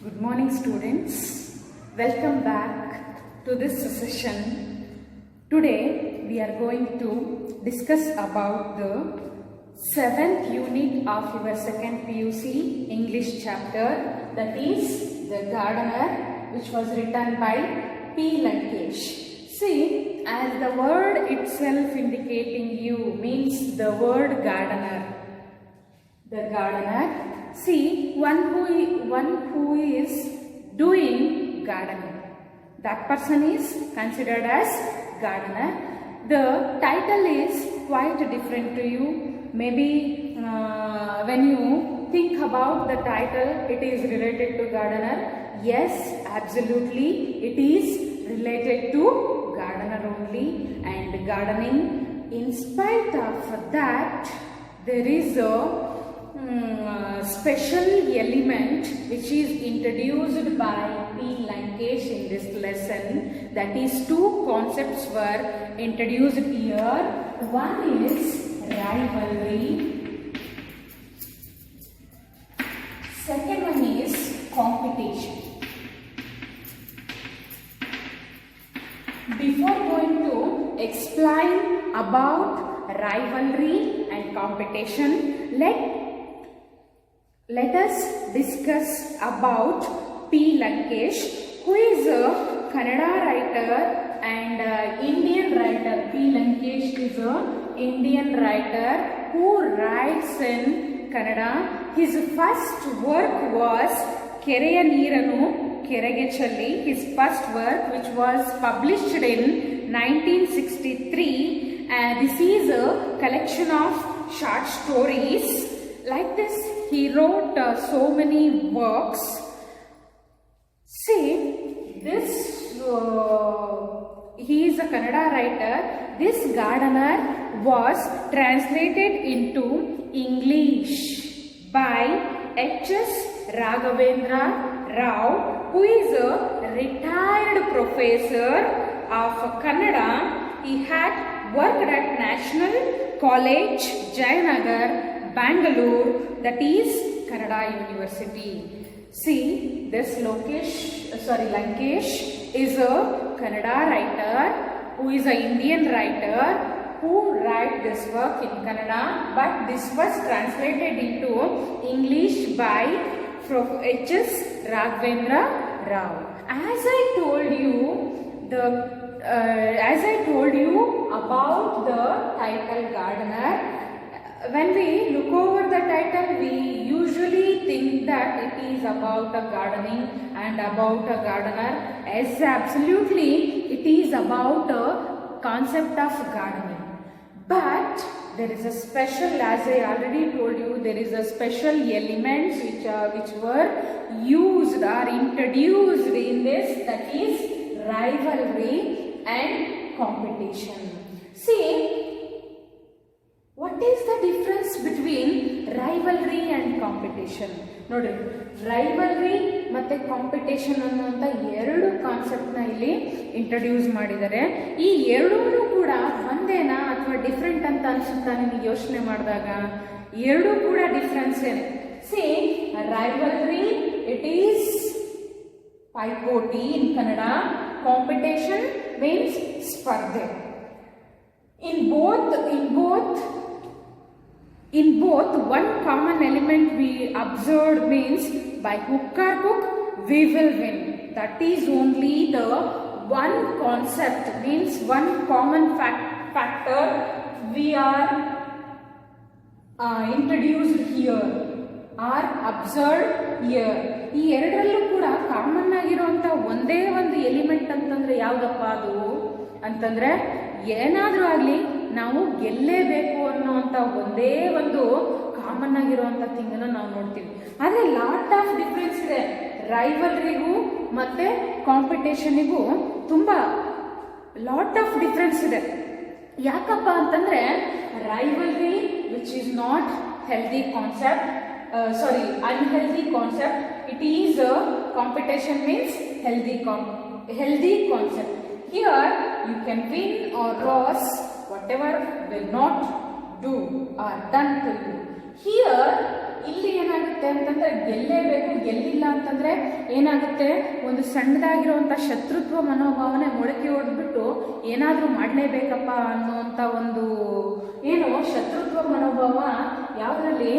Good morning, students. Welcome back to this session. Today we are going to discuss about the 7th unit of your 2nd PUC English chapter, that is The Gardener, which was written by P. Lankesh. See, as the word itself indicating you means the word gardener. The gardener. See, one who is doing gardening, that person is considered as gardener. The title is quite different to you. Maybe when you think about the title, it is related to gardener. Yes, absolutely, it is related to gardener only and gardening. In spite of that, there is a special element which is introduced by P. Lankesh in this lesson. That is, two concepts were introduced here. One is rivalry. Second one is competition. Before going to explain about rivalry and competition, let us discuss about P. Lankesh, who is a Kannada writer and Indian writer. P. Lankesh is an Indian writer who writes in Kannada. His first work was Kereya Neeranu Kerege Challi, his first work, which was published in 1963. This is a collection of short stories. Like this, he wrote so many works. See, this he is a Kannada writer. This gardener was translated into English by H.S. Raghavendra Rao, who is a retired professor of Kannada. He had worked at National College, Jayanagar, Bangalore, that is Kannada University. See, this Lankesh is a Kannada writer who is an Indian writer who write this work in Kannada, but this was translated into English by H.S. Raghavendra Rao. As I told you about the title gardener, when we look over the title, we usually think that it is about a gardening and about a gardener. Yes, absolutely, it is about a concept of gardening. But there is a special, as I already told you, there is a special elements which were used or introduced in this, that is rivalry and competition. See, what is the difference between rivalry and competition? Nodri, rivalry ಮತ್ತೆ competition ಅನ್ನುವಂಥ ಎರಡು ಕಾನ್ಸೆಪ್ಟ್ನ ಇಲ್ಲಿ introduce ಮಾಡಿದ್ದಾರೆ. ಈ ಎರಡೂ ಕೂಡ ಒಂದೇನಾ ಅಥವಾ different ಅಂತ ಅನ್ಸುತ್ತಾ ನಿಮಗೆ ಯೋಚನೆ ಮಾಡಿದಾಗ? ಎರಡೂ ಕೂಡ ಡಿಫ್ರೆನ್ಸ್ ಏನೆ. ಸಿ, rivalry, it is ಪೈಪೋಟಿ in Kannada. Competition means ಸ್ಪರ್ಧೆ. In both, one common element we observed means by hook or crook, we will win. That is only the one concept, means one common factor we are introduced here or observed here. ಈ ಎರಡರಲ್ಲೂ ಕೂಡ common ಆಗಿರುವಂತ ಒಂದೇ ಒಂದು element ಅಂತಂದ್ರೆ ಯಾವ್ದಪ್ಪ ಅದು ಅಂತಂದ್ರೆ, ಏನಾದ್ರೂ ಆಗ್ಲಿ ನಾವು ಗೆಲ್ಲೇಬೇಕು ಅನ್ನೋಂಥ ಒಂದೇ ಒಂದು ಕಾಮನ್ ಆಗಿರುವಂತ ಥಿಂಗ್ ಅನ್ನ ನಾವು ನೋಡ್ತೀವಿ. ಆದ್ರೆ ಲಾಟ್ ಆಫ್ ಡಿಫ್ರೆನ್ಸ್ ಇದೆ ರೈವಲ್ರಿಗೂ ಮತ್ತೆ ಕಾಂಪಿಟೇಷನ್ಗೂ. ತುಂಬಾ ಲಾಟ್ ಆಫ್ ಡಿಫ್ರೆನ್ಸ್ ಇದೆ. ಯಾಕಪ್ಪ ಅಂತಂದ್ರೆ, rivalry which is not healthy concept, unhealthy concept. It is a competition means healthy concept. Here you can win or lose whatever will not do or done to you. Here ಇಲ್ಲಿ ಏನಾಗುತ್ತೆ ಅಂತಂದ್ರೆ ಗೆಲ್ಲೇಬೇಕು, ಗೆಲ್ಲಿಲ್ಲ ಅಂತಂದ್ರೆ ಏನಾಗುತ್ತೆ, ಒಂದು ಸಣ್ಣದಾಗಿರುವಂತ ಶತ್ರುತ್ವ ಮನೋಭಾವನೆ ಮೊಳಕೆ ಹೊಡೆದ್ಬಿಟ್ಟು ಏನಾದ್ರೂ ಮಾಡ್ಲೇಬೇಕಪ್ಪ ಅನ್ನುವಂತ ಒಂದು ಏನು ಶತ್ರುತ್ವ ಮನೋಭಾವ ಯಾವುದರಲ್ಲಿ,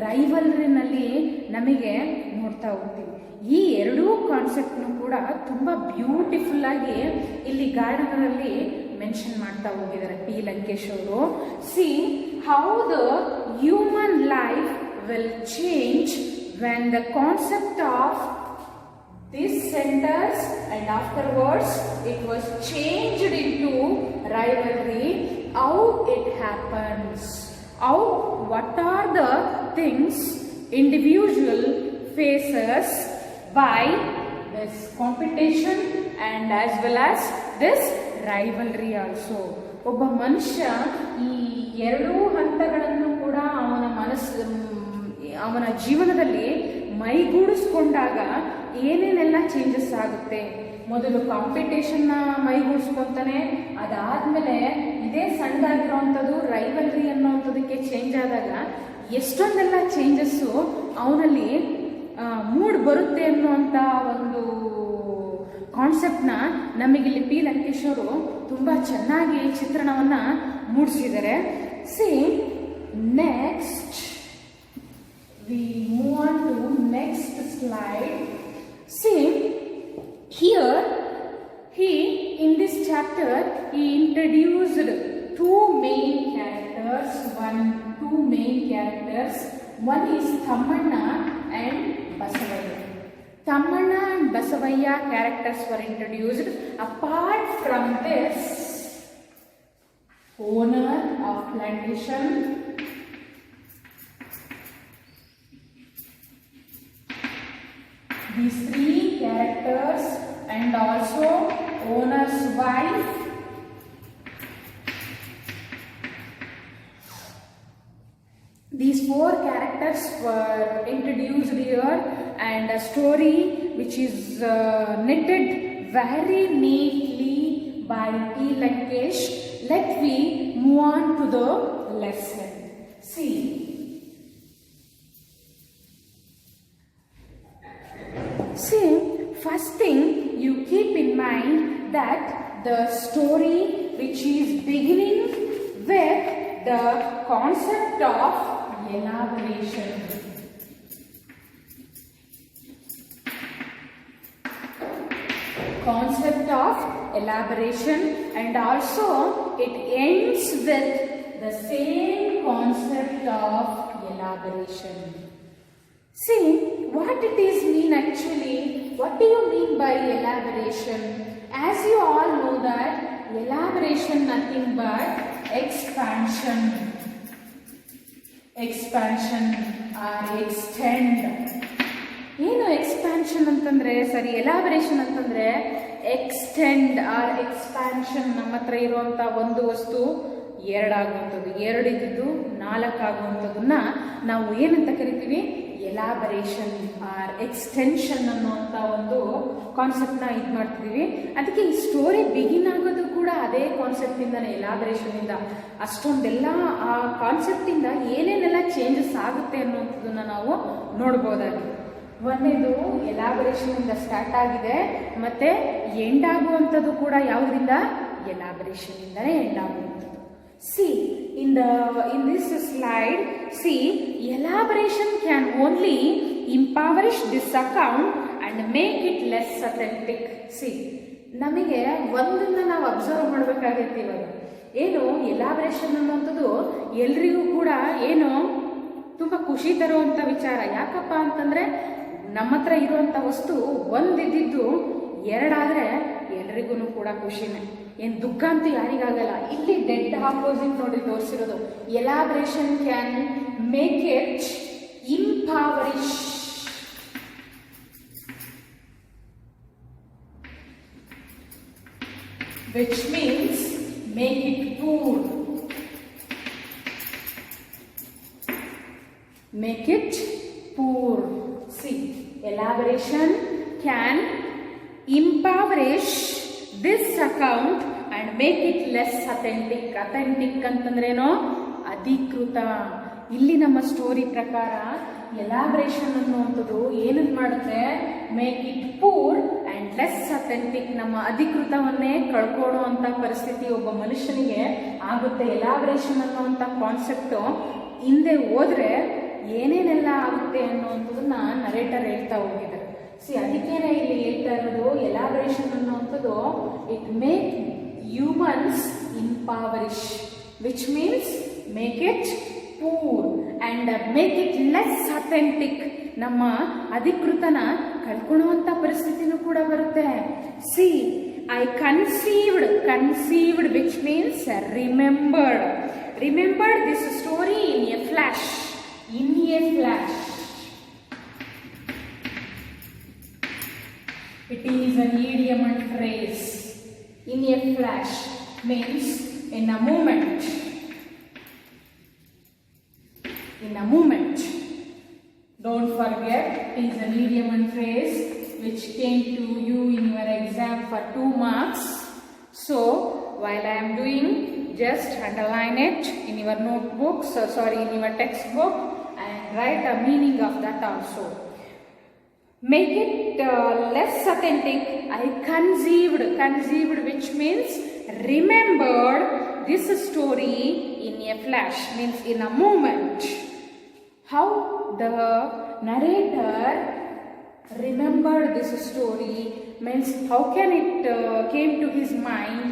ರೈವಲ್ರಿನಲ್ಲಿ ನಮಗೆ ನೋಡ್ತಾ ಹೋಗ್ತೀವಿ. ಈ ಎರಡೂ ಕಾನ್ಸೆಪ್ಟ್ನು ಕೂಡ ತುಂಬಾ ಬ್ಯೂಟಿಫುಲ್ ಆಗಿ ಇಲ್ಲಿ ಗಾರ್ಡನರಲ್ಲಿ ಮೆನ್ಷನ್ ಮಾಡ್ತಾ ಹೋಗಿದ್ದಾರೆ ಪಿ ಲಂಕೇಶ್ ಅವರು. C how the human life will change when the concept of this centers and afterwards it was changed into rivalry. How it happens, how, what are the things individual faces by this competition and as well as this rivalry also. ಒಬ್ಬ ಮನುಷ್ಯ ಈ ಎರಡೂ ಹಂತಗಳನ್ನು ಕೂಡ ಅವನ ಜೀವನದಲ್ಲಿ ಮೈಗೂಡಿಸ್ಕೊಂಡಾಗ ಏನೇನೆಲ್ಲ changes ಆಗುತ್ತೆ. ಮೊದಲು ಕಾಂಪಿಟೇಷನ್ನ ಮೈಗೂಡಿಸ್ಕೊಂತಾನೆ, ಅದಾದ್ಮೇಲೆ ಇದೇ ಸಣ್ಣದಾಗಿರೋವಂಥದ್ದು ರೈವಲ್ರಿ ಅನ್ನೋವಂಥದಕ್ಕೆ ಚೇಂಜ್ ಆದಾಗ ಎಷ್ಟೊಂದೆಲ್ಲ ಚೇಂಜಸ್ಸು ಅವನಲ್ಲಿ ಮೂಡ್ ಬರುತ್ತೆ ಅನ್ನುವಂಥ ಒಂದು ಕಾನ್ಸೆಪ್ಟ್ನ ನಮಗಿಲ್ಲಿ ಪಿ ಲಂಕೇಶ್ ಅವರು ತುಂಬ ಚೆನ್ನಾಗಿ ಚಿತ್ರಣವನ್ನು ಮೂಡಿಸಿದ್ದಾರೆ. C next we move on to next slide. See here, in this chapter he introduced two main characters. One is Thammanna and Basavayya. Thammanna and Basavayya characters were introduced. Apart from this, owner of plantation, these three characters and also owner's wife, these four characters were introduced here, and a story which is knitted very neatly by P. Lankesh. Let me move on to the lesson. See, first thing you keep in mind that the story which is beginning with the concept of elaboration. Concept of elaboration, and also it ends with the same concept of elaboration. See, what it is mean actually? What do you mean by elaboration? As you all know that elaboration nothing but expansion or extend. ಏನು expansion ಅಂತಂದ್ರೆ, ಸರಿ, elaboration ಅಂತಂದ್ರೆ extend R expansion. ನಮ್ಮ ಹತ್ರ ಇರುವಂತ ಒಂದು ವಸ್ತು ಎರಡಾಗುವಂಥದ್ದು, ಎರಡಿದ್ದು ನಾಲ್ಕಾಗುವಂಥದ್ದನ್ನ ನಾವು ಏನಂತ ಕರಿತೀವಿ, ಎಲಾಬರೇಷನ್ ಆರ್ ಎಕ್ಸ್ಟೆನ್ಷನ್ ಅನ್ನುವಂಥ ಒಂದು ಕಾನ್ಸೆಪ್ಟ್ನ ಇದು ಮಾಡ್ತಿದ್ದೀವಿ. ಅದಕ್ಕೆ ಈ ಸ್ಟೋರಿ ಬಿಗಿನ್ ಆಗೋದು ಕೂಡ ಅದೇ ಕಾನ್ಸೆಪ್ಟಿಂದನೇ, ಎಲಾಬರೇಷನಿಂದ. ಅಷ್ಟೊಂದೆಲ್ಲ ಆ ಕಾನ್ಸೆಪ್ಟಿಂದ ಏನೇನೆಲ್ಲ ಚೇಂಜಸ್ ಆಗುತ್ತೆ ಅನ್ನುವಂಥದ್ದನ್ನ ನಾವು ನೋಡ್ಬೋದಾಗಿದೆ. ಒಂದೇದು ಎಲಾಬರೇಷನ್ ಇಂದ ಸ್ಟಾರ್ಟ್ ಆಗಿದೆ, ಮತ್ತೆ ಎಂಡ್ ಆಗುವಂಥದ್ದು ಕೂಡ ಯಾವುದರಿಂದ, ಎಲಾಬರೇಷನ್ ಇಂದನೇ ಎಂಡ್ ಆಗುವಂಥದ್ದು. See, in this slide, see, elaboration can only impoverish this account and make it less authentic. See, ನಮಗೆ ಒಂದನ್ನ ನಾವು ಅಬ್ಸರ್ವ್ ಮಾಡಬೇಕಾಗೈತಿ ಇವಾಗ. ಏನು ಎಲಾಬರೇಷನ್ ಅನ್ನುವಂಥದ್ದು ಎಲ್ರಿಗೂ ಕೂಡ ಏನು ತುಂಬ ಖುಷಿ ತರುವಂಥ ವಿಚಾರ. ಯಾಕಪ್ಪ ಅಂತಂದ್ರೆ ನಮ್ಮ ಹತ್ರ ಇರುವಂಥ ವಸ್ತು ಒಂದಿದ್ದು ಎರಡಾದ್ರೆ ಎಲ್ರಿಗೂ ಕೂಡ ಖುಷಿನೇ, ಏನು ದುಃಖ ಅಂತೂ ಯಾರಿಗಾಗಲ್ಲ. ಇಲ್ಲಿ ಡೆಡ್ ಆಪೋಸಿಟ್ ನೋಡಿ ತೋರಿಸಿರೋದು. Elaboration can make it impoverish, which means make it poor. Make it poor. See, elaboration can impoverish this account and make it less authentic. Authentic ಅಂತಂದ್ರೇನೋ ಅಧಿಕೃತ. ಇಲ್ಲಿ ನಮ್ಮ ಸ್ಟೋರಿ ಪ್ರಕಾರ ಎಲಾಬ್ರೇಷನ್ ಅನ್ನುವಂಥದ್ದು ಏನನ್ನು ಮಾಡುತ್ತೆ, make it poor and less authentic. ನಮ್ಮ ಅಧಿಕೃತವನ್ನೇ ಕಳ್ಕೊಳ್ಳುವಂಥ ಪರಿಸ್ಥಿತಿ ಒಬ್ಬ ಮನುಷ್ಯನಿಗೆ ಆಗುತ್ತೆ. ಎಲಾಬ್ರೇಷನ್ ಅನ್ನುವಂಥ ಕಾನ್ಸೆಪ್ಟು ಹಿಂದೆ ಹೋದರೆ ಏನೇನೆಲ್ಲ ಆಗುತ್ತೆ ಅನ್ನುವಂಥದ್ದನ್ನ ನರೇಟರ್ ಹೇಳ್ತಾ ಹೋಗಿದ್ದಾರೆ. ಅದಕ್ಕೇನೆ ಇಲ್ಲಿ ಹೇಳ್ತಾ ಇರೋದು, ಎಲಾಬ್ರೇಷನ್ ಅನ್ನುವಂಥದ್ದು it make humans impoverish, which means make it poor and make it less authentic. ನಮ್ಮ ಅಧಿಕೃತನ ಕಳ್ಕೊಳ್ಳುವಂಥ ಪರಿಸ್ಥಿತಿನೂ ಕೂಡ ಬರುತ್ತೆ. I conceived which means remembered this story in a flash. It is an idiom and phrase. In a flash means in a moment. Don't forget, it is an idiom and phrase which came to you in your exam for 2 marks. So, while I am doing, just underline it in your notebooks, in your textbook, and write a meaning of that also. Make it less authentic. I conceived which means remembered this story in a flash, means in a moment. How the narrator remembered this story means how can it came to his mind,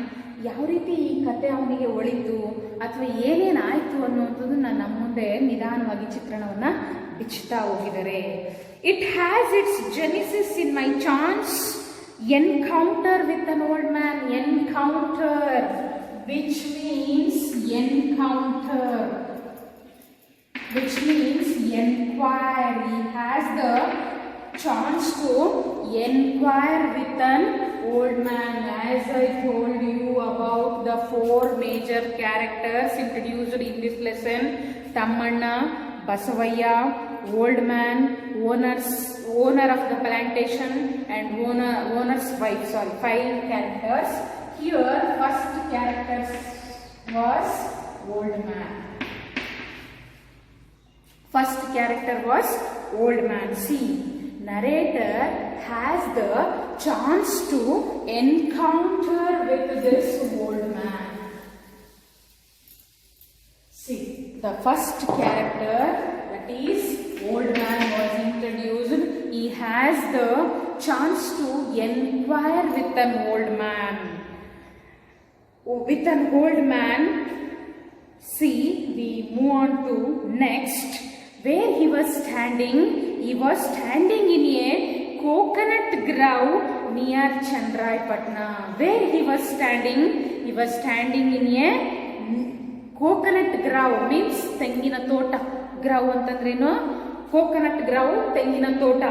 ಯಾವ ರೀತಿ ಈ ಕತೆ ಅವನಿಗೆ ಒಳಿತು ಅಥವಾ ಏನೇನಾಯಿತು ಅನ್ನುವಂಥದ್ದನ್ನ ನಮ್ಮ ಮುಂದೆ ನಿಧಾನವಾಗಿ ಚಿತ್ರಣವನ್ನು ಬಿಚ್ಚುತ್ತಾ ಹೋಗಿದ್ದಾರೆ. It has its genesis in my chance encounter with an old man. Encounter, which means inquire. He has the chance to inquire with an old man. As I told you about the 4 major characters introduced in this lesson: Tammanna, Basavaya, old man, owner of the plantation, and owner's wife. 5 characters. Here, first character was old man. Narrator has the chance to encounter with this old man. The first character, that is old man, was introduced. He has the chance to inquire with an old man. We move on to next. Where he was standing in a coconut grove near Chandrayapatna. Where he was standing in a coconut grove, means ತೆಂಗಿನ ತೋಟ. grove ಅಂತಂದ್ರೇನು? coconut grove, ತೆಂಗಿನ ತೋಟ.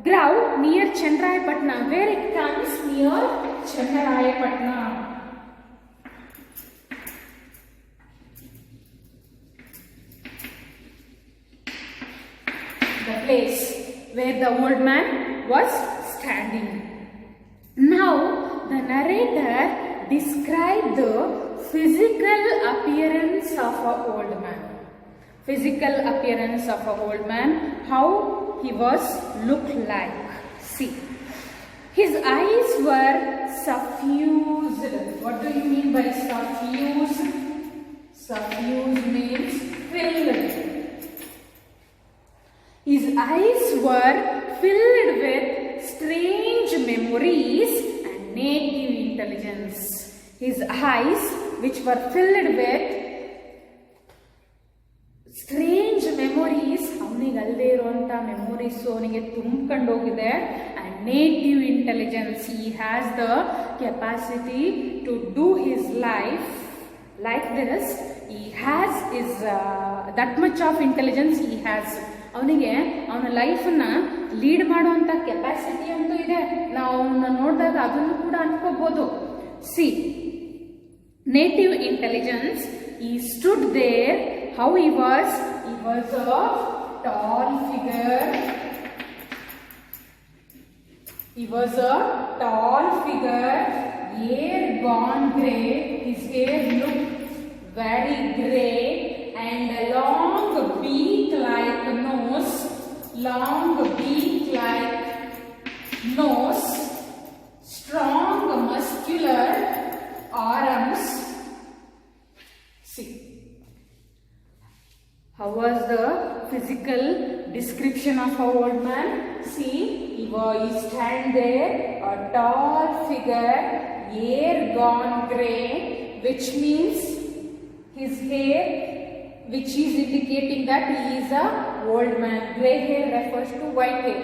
grove near Chandrayapatna. Where it comes? near Chandrayapatna. The place where the old man was standing. Now the narrator described the physical appearance of an old man. How he was looked like. His eyes were suffused. What do you mean by suffused? Suffused means filled. His eyes were filled with strange memories and native intelligence. His eyes, which were filled with strange memories, ಅವನಿಗೆ ಅಲ್ಲದೆ ಇರುವಂಥ memories ಅವನಿಗೆ ತುಂಬಿಕೊಂಡು ಹೋಗಿದೆ. and native intelligence. He has the capacity to do his life like this. He has that much of intelligence he has. ಅವನಿಗೆ ಅವನ ಲೈಫನ್ನು lead ಮಾಡುವಂಥ capacity ಅಂತೂ ಇದೆ. ನಾವು ಅವನ್ನ ನೋಡಿದಾಗ ಅದನ್ನು ಕೂಡ ಅನ್ಕೋಬಹುದು. native intelligence. He stood there. How he was a tall figure. Hair gone grey. His hair looked very grey, and a long beak-like nose long beak-like nose, strong muscular arms. See, how was the physical description of our old man? See, he stand there, a tall figure, hair gone grey, which means his hair, which is indicating that he is a old man. Grey hair refers to white hair.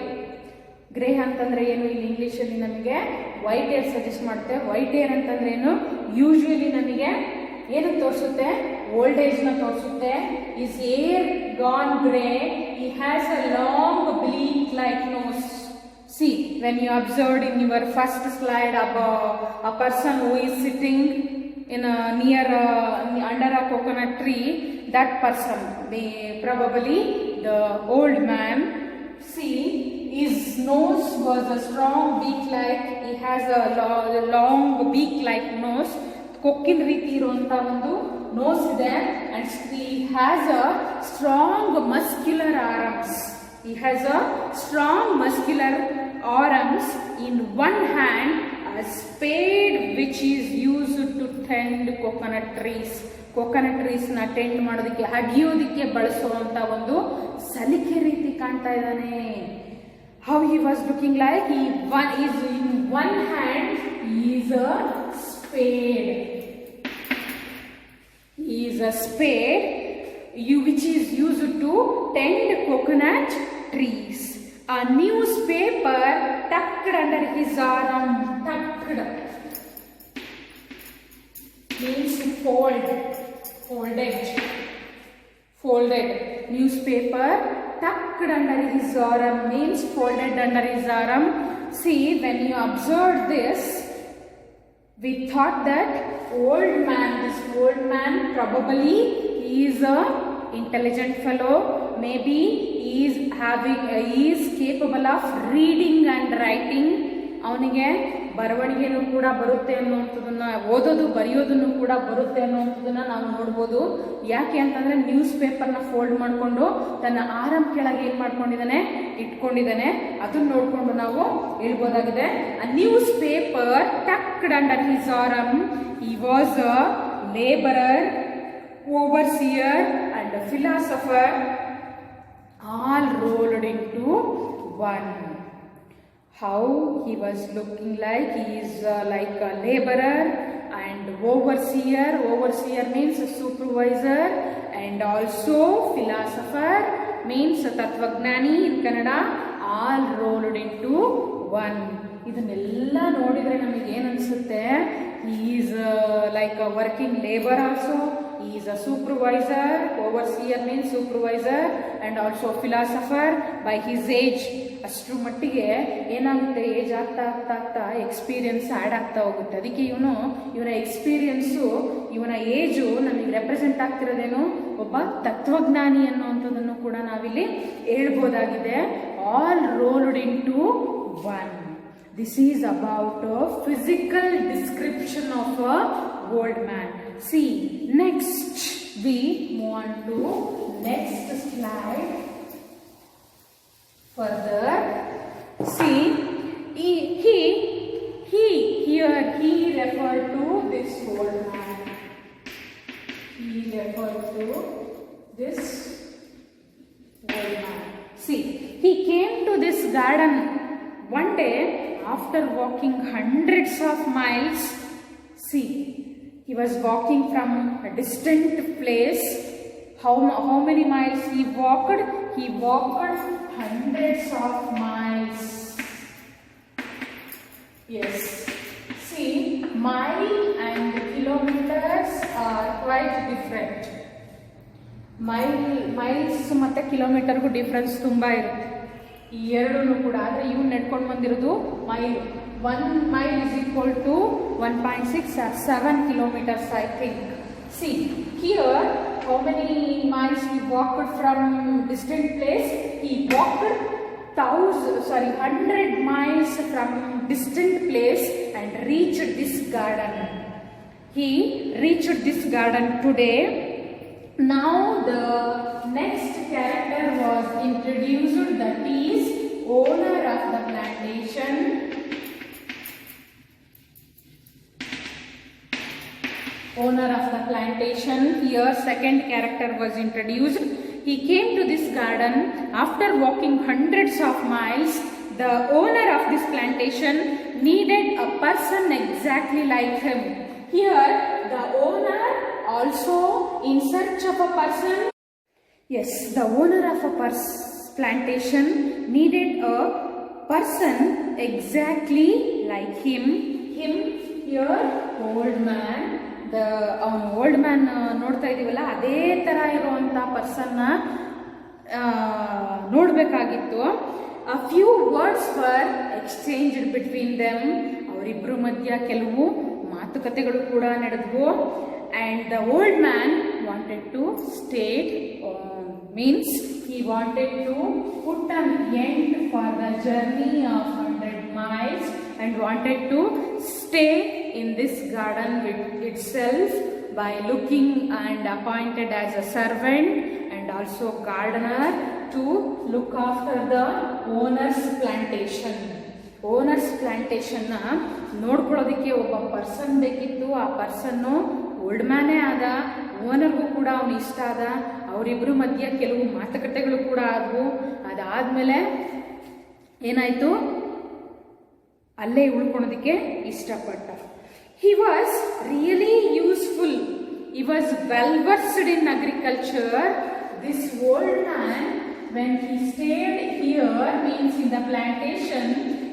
Grey ಅಂತಂದ್ರೆ ಏನು, ಇಲ್ಲಿ ಇಂಗ್ಲಿಷಲ್ಲಿ ನಮಗೆ white hair suggest ಮಾಡುತ್ತೆ. White hair ಅಂತಂದ್ರೆ ಏನು, usually ನಮಗೆ ಏನು ತೋರಿಸುತ್ತೆ, ಓಲ್ಡ್ ಏಜ್ ನ ತೋರಿಸುತ್ತೆ. Is hair gone grey, he has a long bleak like nose. See, when you observed in your first slide about a person who is sitting in a near under a coconut tree, that person, probably the old man. See, his nose was a strong beak like, he has a long beak like nose, ಕೊಕ್ಕಿನ ರೀತಿ ಇರುವಂತ ಒಂದು nose ಇದೆ. And he has a strong muscular arms. He has a strong muscular arms. In one hand a spade which is used to tend coconut trees. Coconut trees ನ tend ಮಾಡೋದಕ್ಕೆ, ಅಗಿಯೋದಕ್ಕೆ ಬಳಸುವಂತ ಒಂದು ಸಲಿಕೆ ರೀತಿ ಕಾಣ್ತಾ ಇದ್ದಾನೆ. How he was looking like, he is in one hand he is a spade. He is a spade which is used to tend coconut trees. A newspaper tucked under his arm. Tucked means folded. Newspaper tucked under his arm means folded under his arm. See, when you observe this, we thought that this old man probably is a intelligent fellow. Maybe he is capable of reading and writing. ಅವನಿಗೆ ಬರವಣಿಗೆನೂ ಕೂಡ ಬರುತ್ತೆ ಅನ್ನುವಂಥದ್ದನ್ನ, ಓದೋದು ಬರೆಯೋದನ್ನು ಕೂಡ ಬರುತ್ತೆ ಅನ್ನುವಂಥದ್ದನ್ನ ನಾವು ನೋಡ್ಬೋದು. ಯಾಕೆ ಅಂತಂದ್ರೆ ನ್ಯೂಸ್ ಪೇಪರ್ನ ಫೋಲ್ಡ್ ಮಾಡಿಕೊಂಡು ತನ್ನ ಆರಂ ಕೆಳಗೆ ಏನ್ ಮಾಡ್ಕೊಂಡಿದ್ದಾನೆ, ಇಟ್ಕೊಂಡಿದ್ದಾನೆ. ಅದನ್ನ ನೋಡ್ಕೊಂಡು ನಾವು ಹೇಳ್ಬೋದಾಗಿದೆ. A newspaper tucked under his arm. He was a laborer, overseer and a philosopher, all rolled into one. How he was looking like, he is like a laborer and overseer. Overseer means a supervisor, and also philosopher means a tattvagnani in Kannada, all rolled into one. ಇದನ್ನೆಲ್ಲ ನೋಡಿದ್ರೆ ನಮಗೆ ಏನು ಅನಿಸುತ್ತೆ, he is like a working labor also, he is a supervisor, overseer means supervisor, and also philosopher. By his age, ಅಷ್ಟರ ಮಟ್ಟಿಗೆ ಏನಾಗುತ್ತೆ, age ಆಗ್ತಾ ಆಗ್ತಾ ಆಗ್ತಾ ಎಕ್ಸ್ಪೀರಿಯನ್ಸ್ ಆ್ಯಡ್ ಆಗ್ತಾ ಹೋಗುತ್ತೆ. ಅದಕ್ಕೆ ಇವನ ಎಕ್ಸ್ಪೀರಿಯನ್ಸು, ಇವನ ಏಜು ನಮಗೆ ರೆಪ್ರೆಸೆಂಟ್ ಆಗ್ತಿರೋದೇನು, ಒಬ್ಬ ತತ್ವಜ್ಞಾನಿ ಅನ್ನುವಂಥದ್ದನ್ನು ಕೂಡ ನಾವಿಲ್ಲಿ ಹೇಳ್ಬೋದಾಗಿದೆ. All rolled into one. This is about a physical description of a old man. See, next we move on to next slide. Further, see, here he referred to this old man. He referred to this old man. See, he came to this garden one day after walking hundreds of miles. See, he was walking from a distant place. How many miles he walked? He walked hundreds of miles. Yes. See, mile and kilometers are quite different. Miles ಮತ್ತೆ ಕಿಲೋಮೀಟರ್ಗೂ difference ತುಂಬ ಇರುತ್ತೆ. ಈ ಎರಡೂ ಕೂಡ. ಆದರೆ ಇವ್ನು ನಡ್ಕೊಂಡು ಬಂದಿರೋದು mile. 1 mile is equal to 1.6 or 7 kilometers, I think. See, here how many miles he walked from distant place? He walked 100 miles from distant place and reached this garden. He reached this garden today Now the next character was introduced, that is owner of the plantation. Owner of the plantation. Here second character was introduced. He came to this garden after walking hundreds of miles. The owner of this plantation needed a person exactly like him. Here the owner also in search of a person. Yes, the owner of a plantation needed a person exactly like him. Here old man. ಅವನು old man ನೋಡ್ತಾ ಇದೀವಲ್ಲ, ಅದೇ ಥರ ಇರುವಂಥ ಪರ್ಸನ್ನ ನೋಡಬೇಕಾಗಿತ್ತು. A few words were exchanged between them. ಅವರಿಬ್ಬರ ಮಧ್ಯ ಕೆಲವು ಮಾತುಕತೆಗಳು ಕೂಡ ನಡೆದವು. And the old man wanted to state, means he wanted to put an end for the journey of 100 miles and wanted to stay in this garden with itself by looking and appointed as a servant and also gardener to look after the owner's plantation. Owner's ಪ್ಲಾಂಟೇಶನ್ನ ನೋಡ್ಕೊಳ್ಳೋದಕ್ಕೆ ಒಬ್ಬ person ಬೇಕಿತ್ತು. ಆ ಪರ್ಸನ್ನು old ಮ್ಯಾನೇ ಆದ, ಓನರ್ಗೂ ಕೂಡ ಅವನು ಇಷ್ಟ ಆದ. ಅವರಿಬ್ಬರ ಮಧ್ಯ ಕೆಲವು ಮಾತುಕತೆಗಳು ಕೂಡ ಆದವು. ಅದಾದಮೇಲೆ ಏನಾಯಿತು, ಅಲ್ಲೇ ಉಳ್ಕೊಳೋದಕ್ಕೆ ಇಷ್ಟಪಟ್ಟ. He was really useful. He was well versed in agriculture. This old man, when he stayed here, means in the plantation,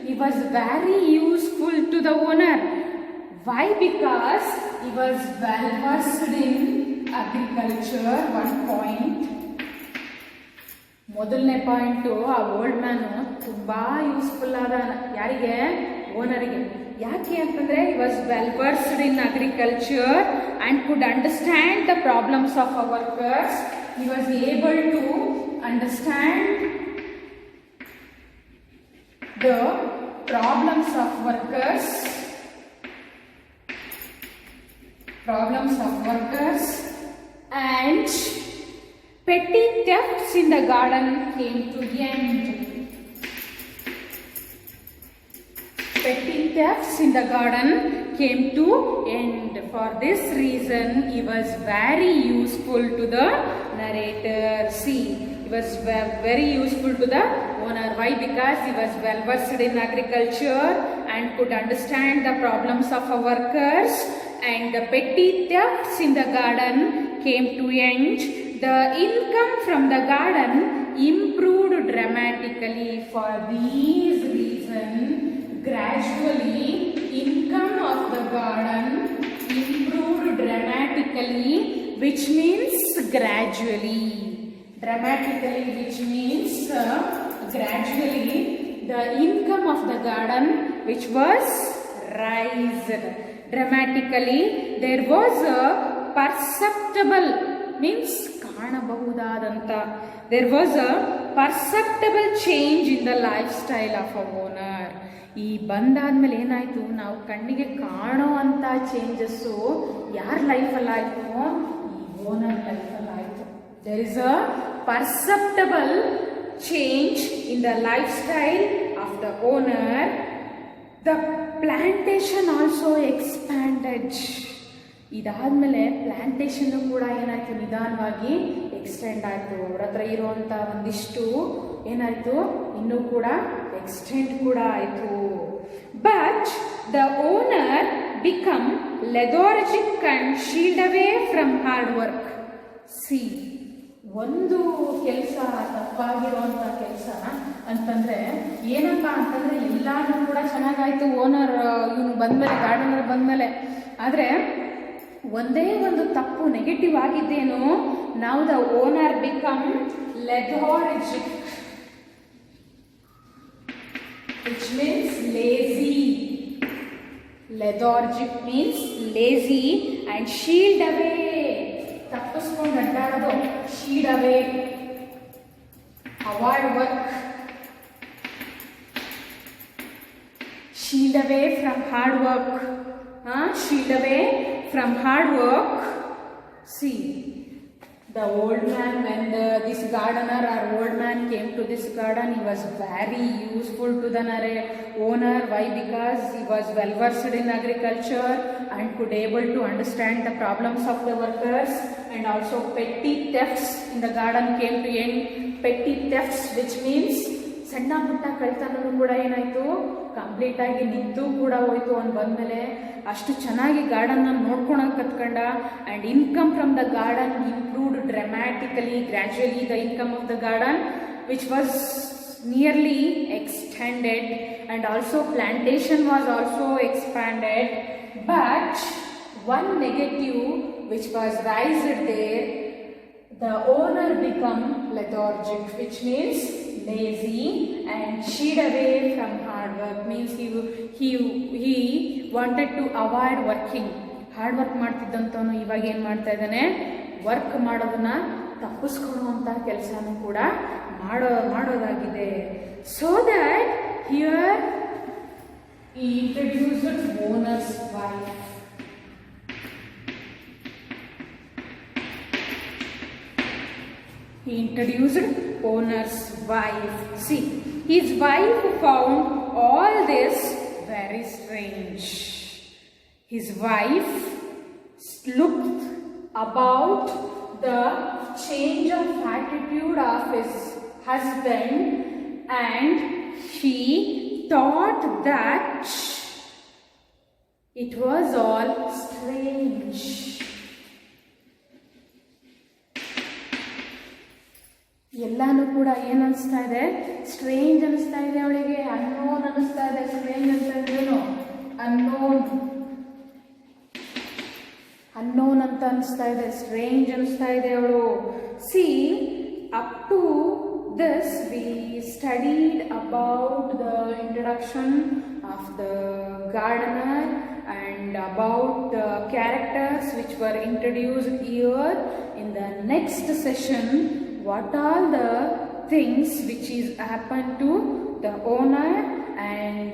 he was very useful to the owner. Why? Because he was well versed in agriculture. One point. ಮೊದಲನೇ point, ಆ old man ತುಂಬ useful ಆದ. ಯಾರಿಗೆ? ಓನರಿಗೆ. ಯಾಕೆ ಅಂತಂದರೆ he was well versed in agriculture and could understand the problems of our workers. He was able to understand the problems of workers and petty thefts in the garden came to end. Petty thefts in the garden came to end. For this reason, he was very useful to the narrator. See, he was very useful to the owner. Why? Because he was well versed in agriculture and could understand the problems of our workers, and the petty thefts in the garden came to end. The income from the garden improved dramatically. For these reasons, gradually income of the garden improved dramatically, which means gradually. Dramatically, which means gradually, the income of the garden, which was raised dramatically. There was a perceptible, means ಕಾಣಬಹುದಾದಂಥ, there was a perceptible change in the lifestyle of a owner. ಈ ಬಂದಾದ್ಮೇಲೆ ಏನಾಯಿತು, ನಾವು ಕಣ್ಣಿಗೆ ಕಾಣೋ ಅಂಥ changes ಯಾರ ಲೈಫಲ್ಲಾಯಿತು? ಈ ಓನರ್ ಲೈಫಲ್ಲಾಯಿತು. There is a perceptible change in the lifestyle of the owner. The plantation also expanded. ಇದಾದಮೇಲೆ ಪ್ಲಾಂಟೇಶನ್ನು ಕೂಡ ಏನಾಯಿತು, ನಿಧಾನವಾಗಿ ಎಕ್ಸ್ಟೆಂಡ್ ಆಯಿತು. ಅವ್ರ ಹತ್ರ ಇರುವಂಥ ಒಂದಿಷ್ಟು ಏನಾಯಿತು, ಇನ್ನೂ ಕೂಡ ಎಕ್ಸ್ಟೆಂಡ್ ಕೂಡ ಆಯಿತು. But the owner become lethargic and shield away from hard work. C, ಒಂದು ಕೆಲಸ ತಪ್ಪಾಗಿರುವಂಥ ಕೆಲಸ ಅಂತಂದರೆ ಏನಪ್ಪ ಅಂತಂದರೆ, ಎಲ್ಲಾನು ಕೂಡ ಚೆನ್ನಾಗಾಯಿತು ಓನರ್ ಇವನು ಬಂದಮೇಲೆ, ಗಾರ್ಡನರ್ ಬಂದಮೇಲೆ. ಆದರೆ ಒಂದೇ ಒಂದು ತಪ್ಪು, ನೆಗೆಟಿವ್ ಆಗಿದ್ದೇನು, ನಾವು the owner become lethargic, which means lazy. Lethargic means lazy and shield away. ತಪ್ಪಿಸ್ಕೊಂಡು ಅಡ್ಡಾಡೋದು, shield away, avoid work, shield away from hard work. Shield away from hard work. See, The old man, when this gardener or old man came to this garden, he was very useful to the owner. Why? Because he was well versed in agriculture and could able to understand the problems of the workers. And also petty thefts in the garden came to end. Petty thefts, which means ಸಣ್ಣ ಪುಟ್ಟ ಕಳ್ತನೂ ಕೂಡ ಏನಾಯ್ತು, complete ಆಗಿ ನಿಂತು ಕೂಡ ಹೋಯ್ತು ಅಂತ ಬಂದ್ಮೇಲೆ ಅಷ್ಟು ಚೆನ್ನಾಗಿ ಗಾರ್ಡನ್ ನೋಡ್ಕೊಳಕ್ ಕತ್ಕೊಂಡ. And income from the garden improved dramatically, gradually the income of the garden which was nearly extended, and also plantation was also expanded. But one negative which was raised there, the owner become lethargic, which means lazy and shied away from hard work. Means he wanted to avoid working. Hard work ಮಾಡ್ತಿದ್ದಂತವನು ಇವಾಗ ಏನು ಮಾಡ್ತಾ ಇದ್ದಾನೆ, work ಮಾಡೋದನ್ನ ತಪ್ಪಿಸ್ಕೊಳ್ಳುವಂಥ ಕೆಲಸನೂ ಕೂಡ ಮಾಡೋದಾಗಿದೆ. So that here he introduced owner's wife. He introduced owner's wife. See, his wife found all this very strange. His wife looked about the change of attitude of his husband, and she thought that it was all strange. ಎಲ್ಲಾನು ಕೂಡ ಏನು ಅನಿಸ್ತಾ ಇದೆ, strange ಅನಿಸ್ತಾ ಇದೆ ಅವಳಿಗೆ, unknown ಅನಿಸ್ತಾ ಇದೆ. ಸ್ಟ್ರೇಂಜ್ ಅಂತ ಏನು, ಅನ್ನೋನ್ ಅಂತ ಅನಿಸ್ತಾ ಇದೆ, ಸ್ಟ್ರೇಂಜ್ ಅನಿಸ್ತಾ ಇದೆ ಅವಳು. See, up to this we studied about the introduction of the gardener and about the characters which were introduced here. In the next session, what all the things which is happened to the owner, and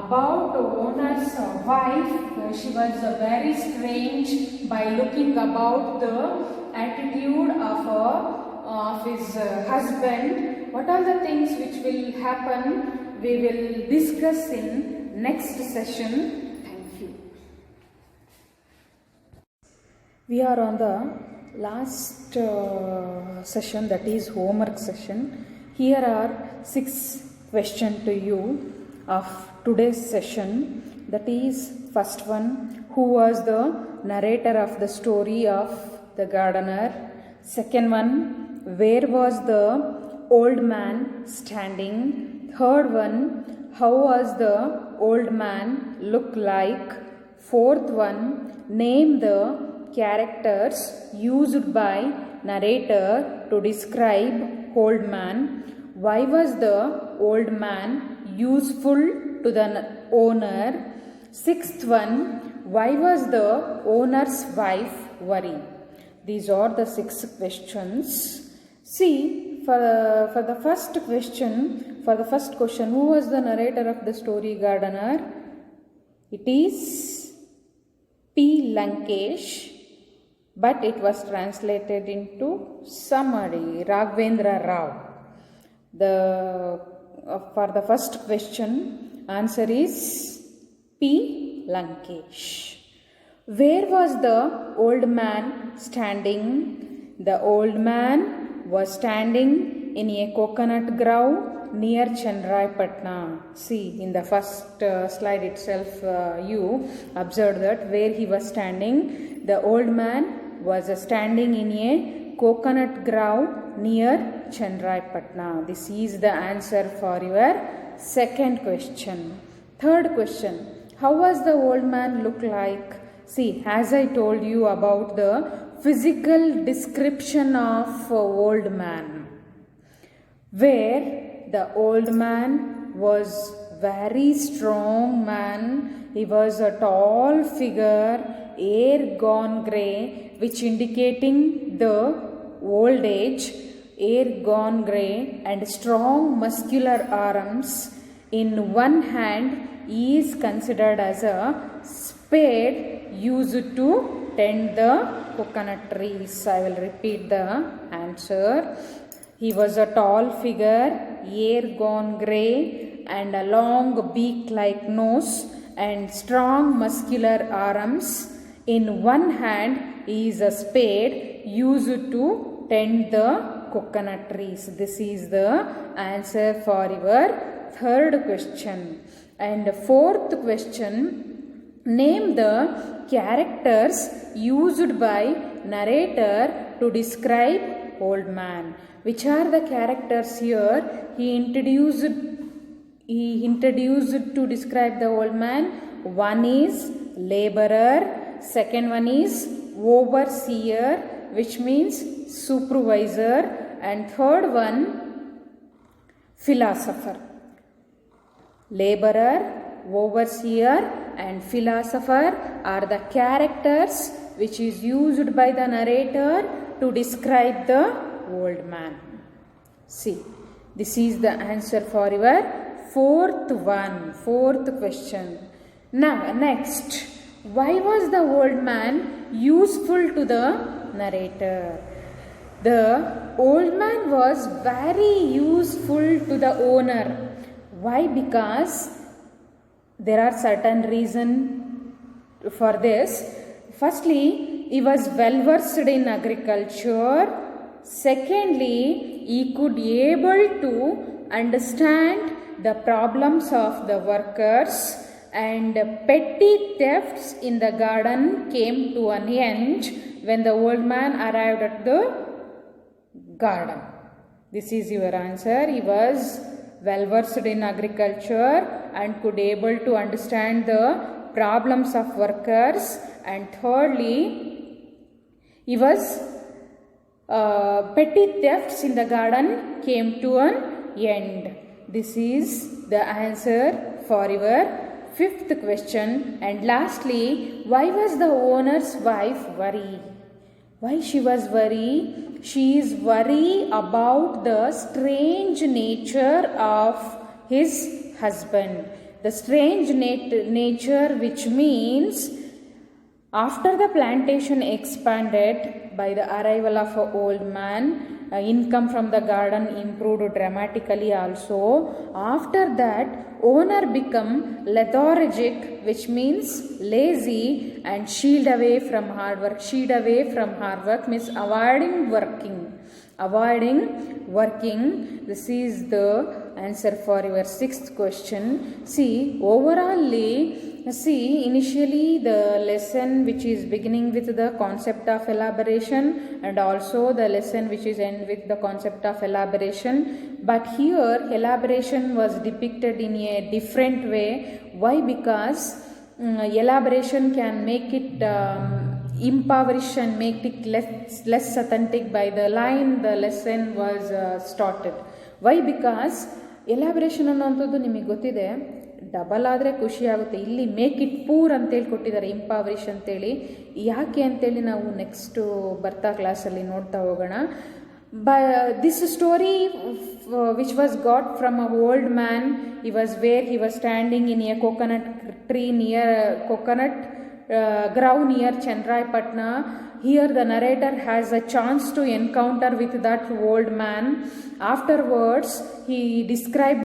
about the owner's wife. She was very strange by looking about the attitude of his husband. What are the things which will happen, we will discuss in next session. Thank you. We are on the last session, that is homework session. Here are 6 questions to you of today's session. That is, first one, who was the narrator of the story of the gardener? Second one, where was the old man standing? Third one, how was the old man look like? Fourth one, name the characters used by narrator to describe old man. Why was the old man useful to the owner? Sixth one, why was the owner's wife worried? These are the 6 questions. See, for the first question, who was the narrator of the story Gardener? It is P. Lankesh, but it was translated into somebody, Raghavendra Rao. For the first question, answer is P. Lankesh. Where was the old man standing? The old man was standing in a coconut grove near Chandrayapatna. See, in the first slide itself, you observed that where he was standing. The old man was standing in a coconut grove near Chandrayapatna. This is the answer for your second question. Third question, how was the old man look like? See, as I told you about the physical description of old man, where the old man was very strong man. He was a tall figure, hair gone grey, which indicating the old age, hair gone grey, and strong muscular arms. In one hand, he is considered as a spade used to tend the coconut trees. I will repeat the answer. He was a tall figure, hair gone grey, and a long beak-like nose, and strong muscular arms. In one hand is a spade used to tend the coconut trees. This is the answer for your third question. And fourth question, name the characters used by narrator to describe old man. Which are the characters here he introduced to describe the old man? One is laborer, second one is overseer, which means supervisor, and third one philosopher. Laborer, overseer and philosopher are the characters which is used by the narrator to describe the old man. See, this is the answer for your fourth question. Now next, why was the old man useful to the narrator? The old man was very useful to the owner. Why? Because there are certain reasons for this. Firstly, he was well versed in agriculture. Secondly, he could be able to understand the problems of the workers, and petty thefts in the garden came to an end when the old man arrived at the garden. This is your answer. He was well versed in agriculture and could able to understand the problems of workers, and thirdly, he was petty thefts in the garden came to an end. This is the answer for your fifth question. And lastly, why was the owner's wife worried? Why she was worried? She is worried about the strange nature of his husband. The strange nature, which means after the plantation expanded by the arrival of an old man, income from the garden improved dramatically also. After that, owner become lethargic, which means lazy, and shield away from hard work. Shield away from hard work means avoiding working. This is the answer for your sixth question. See, initially the lesson which is beginning with the concept of elaboration, and also the lesson which is end with the concept of elaboration. But here elaboration was depicted in a different way. Why? Because elaboration can make it impoverish and make it less authentic by the line the lesson was started. Why? Because ಎಲಾಬ್ರೇಷನ್ ಅನ್ನೋಂಥದ್ದು ನಿಮಗೆ ಗೊತ್ತಿದೆ, double ಆದರೆ ಖುಷಿ ಆಗುತ್ತೆ. ಇಲ್ಲಿ make it poor ಅಂತೇಳಿ ಕೊಟ್ಟಿದ್ದಾರೆ, ಇಂಪಾವರಿಷ್ ಅಂತೇಳಿ. ಯಾಕೆ ಅಂತೇಳಿ ನಾವು ನೆಕ್ಸ್ಟು ಬರ್ತಾ ಕ್ಲಾಸಲ್ಲಿ ನೋಡ್ತಾ ಹೋಗೋಣ. This story which was got from a old man, he was standing in a coconut tree near coconut grove near Chandrayapatna. Here the narrator has a chance to encounter with that old man. Afterwards he described